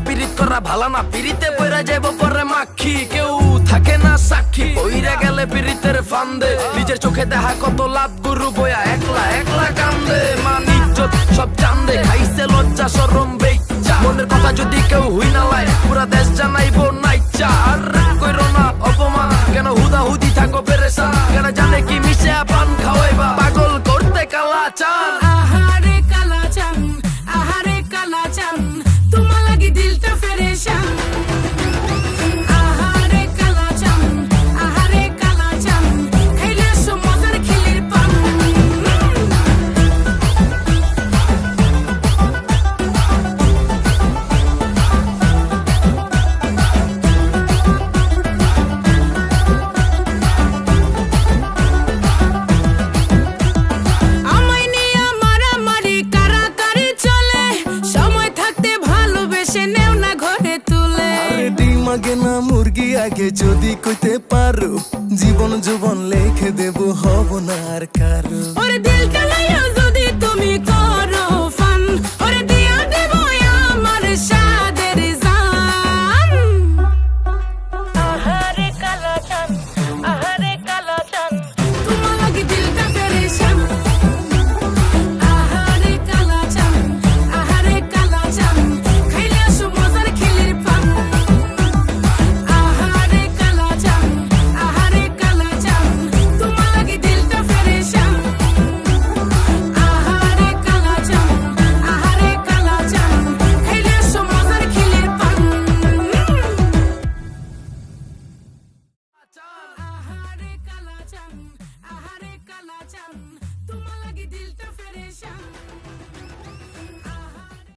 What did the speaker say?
পিরিত করা ভালো না, পিরিতে পয়রা যাইব পরে মাখি, কেউ থাকে না সাক্ষী। পইরা গেলে পিরিতের ফান্দে, নিজের চোখে দেখা কত লাভ গুরু বয়া একলা একলা কান্দে। মান ইজ্জত সব চান্দে, খাইছে লজ্জা শরম বেচ্চা। মনের কথা যদি কেউ হুই না লাই, পুরা দেশ জানাইবো নাইচা। আর কইরো না অপমান, কেন হুদা হুদি থাকো পেরেশান, কেন জানে কি মিশে পান খাওয়াইবা, পাগল করতে কালা চান। আহারে কালা চান, আহারে কালা চান, তোমার লাগি দিলটা ফেরেশান। আহারে কালা চান, আহারে কালা চান, খাইলে সো মজার খিলির পান। আমায় নিয়ে মারামারি কারাকারি চলে, সময় থাকতে ভালোবেসে নেও না ঘরে তুলে। ডিম আগে না মুরগি আগে যদি কইতে পারো, জীবন যৌবন লেখে দেব হব না আর কারো।